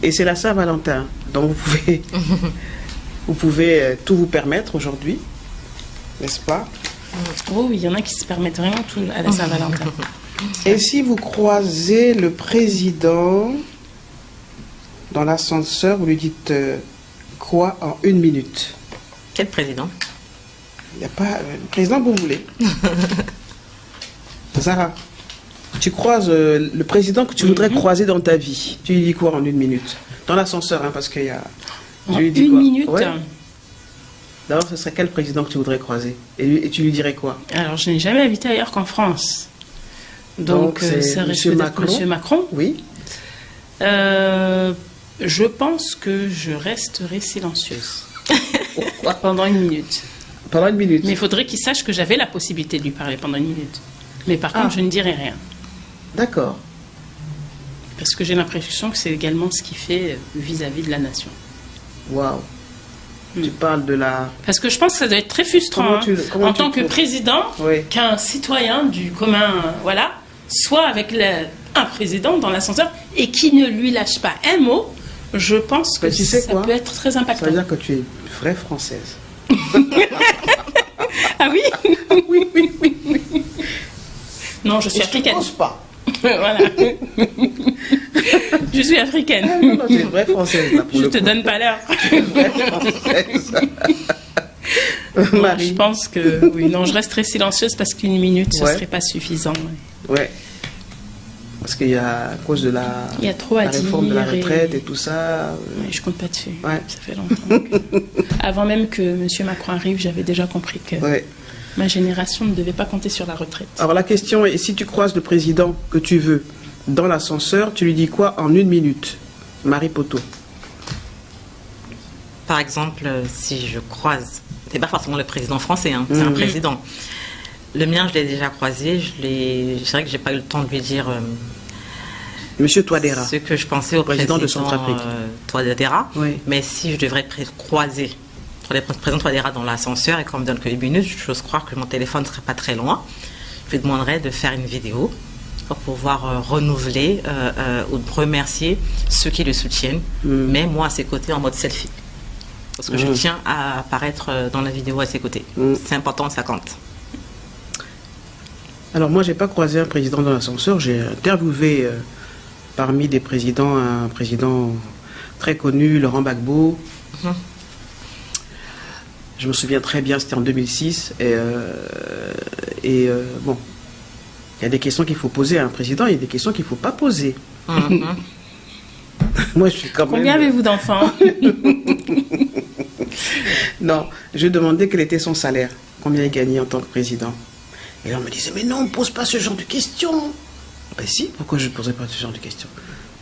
Et c'est la Saint-Valentin. Donc vous pouvez tout vous permettre aujourd'hui, n'est-ce pas? Oh oui, il y en a qui se permettent vraiment tout à la Saint-Valentin. Et si vous croisez le président dans l'ascenseur, vous lui dites quoi en 1 minute? Quel président? Il n'y a pas le président que vous voulez. Zara, tu croises le président que tu voudrais croiser dans ta vie. Tu lui dis quoi en 1 minute? Dans l'ascenseur, hein, parce qu'il y a... En 1 minute ouais. D'abord, ce serait quel président que tu voudrais croiser? Et tu lui dirais quoi? Alors, je n'ai jamais habité ailleurs qu'en France. Donc ça reste peut-être Monsieur Macron. Oui. Je pense que je resterai silencieuse. Pendant 1 minute. Pendant 1 minute. Mais il faudrait qu'il sache que j'avais la possibilité de lui parler pendant 1 minute. Mais par contre, je ne dirai rien. D'accord. Parce que j'ai l'impression que c'est également ce qu'il fait vis-à-vis de la nation. Waouh. Tu parles de la... Parce que je pense que ça doit être très frustrant en tant que président, oui, qu'un citoyen du commun, voilà, soit avec un président dans l'ascenseur et qui ne lui lâche pas un mot. Je pense que ça peut être très impactant. Ça veut dire que tu es une vraie Française. Ah oui? Oui, oui, oui, oui. Non, je suis africaine. Je ne pense pas. Voilà. Je suis africaine. Ah, non, tu es une vraie Française. Là, je te donne pas l'heure. Tu es une vraie Française. Marie. Je pense que oui, non, je resterai silencieuse parce qu'1 minute, ce serait pas suffisant. Ouais. Parce qu'il y a, à cause de la, il y a trop à dire, réforme de la retraite et tout ça. Oui, je compte pas dessus. Ouais. Ça fait longtemps. Avant même que M. Macron arrive, j'avais déjà compris que ma génération ne devait pas compter sur la retraite. Alors la question est, si tu croises le président que tu veux dans l'ascenseur, tu lui dis quoi en 1 minute? Marie Poteau. Par exemple, si je croise, c'est pas forcément le président français, hein, c'est un président. Le mien, je l'ai déjà croisé. C'est vrai que j'ai pas eu le temps de lui dire Monsieur Touadéra, ce que je pensais au président de Centrafrique. Touadéra. Oui. Mais si je devrais croiser le président Touadéra dans l'ascenseur et qu'on me donne que 1 minute, j'ose croire que mon téléphone ne serait pas très loin. Je lui demanderais de faire une vidéo pour pouvoir renouveler ou de remercier ceux qui le soutiennent, mais moi à ses côtés en mode selfie. Parce que je tiens à apparaître dans la vidéo à ses côtés. C'est important, ça compte. Alors moi, j'ai pas croisé un président dans l'ascenseur. J'ai interviewé parmi des présidents un président très connu, Laurent Gbagbo. Je me souviens très bien, c'était en 2006. Bon, il y a des questions qu'il faut poser à un président, il y a des questions qu'il ne faut pas poser. Moi, je suis quand même... Combien avez-vous d'enfants? Non, je demandais quel était son salaire, combien il gagnait en tant que président. Et là, on me disait, mais non, on ne pose pas ce genre de questions. Ben si, pourquoi je ne posais pas ce genre de questions?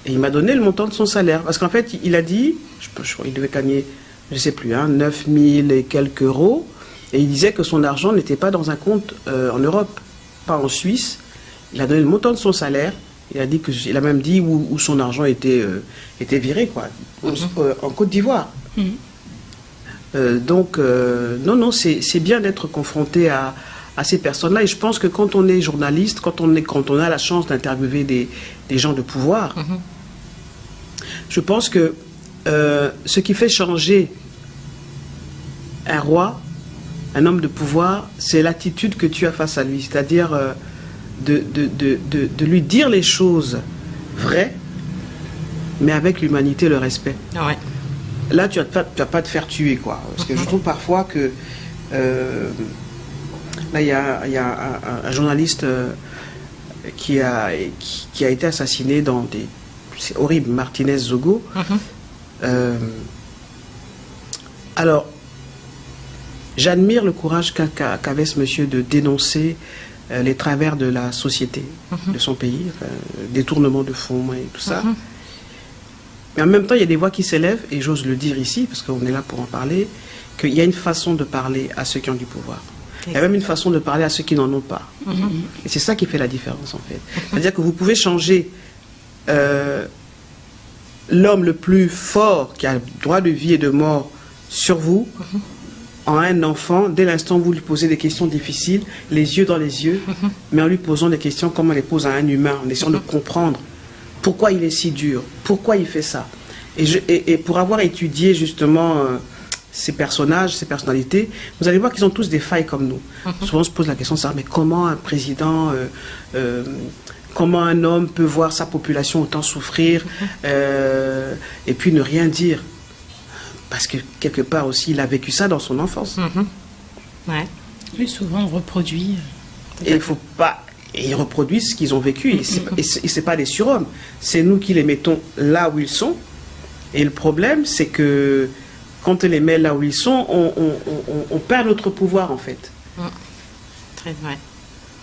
Et il m'a donné le montant de son salaire. Parce qu'en fait, il a dit, je crois qu'il devait gagner, je ne sais plus, 9 000 et quelques euros. Et il disait que son argent n'était pas dans un compte en Europe, pas en Suisse. Il a donné le montant de son salaire. Il a même dit où son argent était viré, quoi, en Côte d'Ivoire. Donc, non, c'est bien d'être confronté à ces personnes-là. Et je pense que quand on est journaliste, quand on a la chance d'interviewer des gens de pouvoir, je pense que ce qui fait changer un roi, un homme de pouvoir, c'est l'attitude que tu as face à lui. C'est-à-dire de lui dire les choses vraies, mais avec l'humanité et le respect. Ouais. Là, tu vas pas te faire tuer, quoi. Parce que je trouve parfois que... là, il y a un journaliste qui a été assassiné dans des... C'est horrible, Martinez Zogo. Alors, j'admire le courage qu'avait ce monsieur de dénoncer les travers de la société, de son pays, détournement de fonds et tout ça. Mais en même temps, il y a des voix qui s'élèvent, et j'ose le dire ici, parce qu'on est là pour en parler, qu'il y a une façon de parler à ceux qui ont du pouvoir. Il y a même une façon de parler à ceux qui n'en ont pas. Et c'est ça qui fait la différence, en fait. C'est-à-dire que vous pouvez changer l'homme le plus fort, qui a le droit de vie et de mort sur vous, en un enfant, dès l'instant où vous lui posez des questions difficiles, les yeux dans les yeux, mais en lui posant des questions comme on les pose à un humain, en essayant de comprendre pourquoi il est si dur, pourquoi il fait ça. Et pour avoir étudié justement ces personnages, ces personnalités, vous allez voir qu'ils ont tous des failles comme nous. Souvent on se pose la question de ça, mais comment un président, comment un homme peut voir sa population autant souffrir et puis ne rien dire? Parce que quelque part aussi, il a vécu ça dans son enfance. Ouais. Oui, souvent on reproduit. Et il faut pas... Et ils reproduisent ce qu'ils ont vécu. Et c'est pas des surhommes. C'est nous qui les mettons là où ils sont. Et le problème, c'est que quand on les met là où ils sont, on perd notre pouvoir, en fait. Très vrai.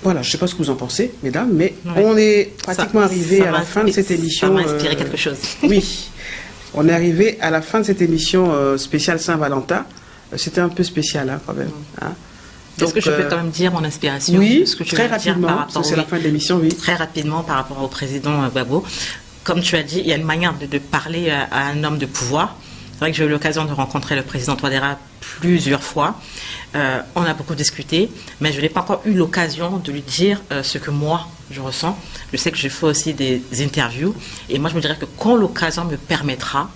Voilà, je ne sais pas ce que vous en pensez, mesdames, mais on est pratiquement arrivé à la fin de cette émission. Ça m'a inspiré quelque chose. Oui, on est arrivé à la fin de cette émission spéciale Saint-Valentin. C'était un peu spécial, hein, quand même. Est-ce que je peux quand même dire mon inspiration? Oui, ce que très rapidement, c'est la fin de l'émission, oui. Très rapidement par rapport au président Gbagbo. Comme tu as dit, il y a une manière de parler à un homme de pouvoir. C'est vrai que j'ai eu l'occasion de rencontrer le président Touadéra plusieurs fois. On a beaucoup discuté, mais je n'ai pas encore eu l'occasion de lui dire ce que moi, je ressens. Je sais que je fais aussi des interviews, et moi je me dirais que quand l'occasion me permettra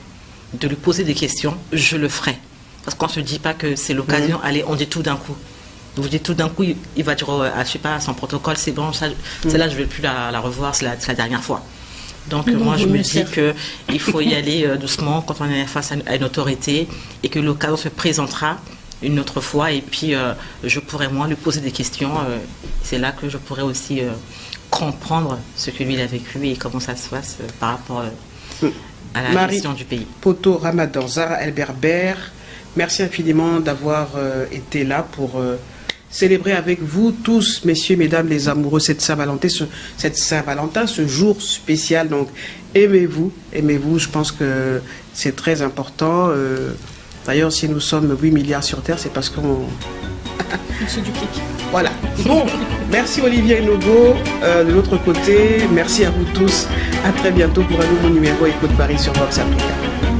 de lui poser des questions, je le ferai. Parce qu'on ne se dit pas que c'est l'occasion, allez, on dit tout d'un coup. Vous dites tout d'un coup, il va dire, je sais pas, son protocole, c'est bon, celle-là, je ne vais plus la revoir, c'est la dernière fois. Donc moi, je me dis qu'il faut y aller doucement quand on est face à une autorité et que l'occasion se présentera une autre fois et puis je pourrais, moi, lui poser des questions. C'est là que je pourrais aussi comprendre ce que lui, il a vécu et comment ça se passe par rapport à la gestion du pays. Poto Ramadan, Zara Elberber, merci infiniment d'avoir été là pour... célébrer avec vous tous, messieurs, mesdames, les amoureux, cette Saint-Valentin, ce jour spécial. Donc, aimez-vous, je pense que c'est très important. D'ailleurs, si nous sommes 8 milliards sur Terre, c'est parce qu'on... On se duplique. Voilà. Bon, merci Olivier Nogo de l'autre côté. Merci à vous tous. À très bientôt pour un nouveau numéro Écoute Paris sur Vox Africa.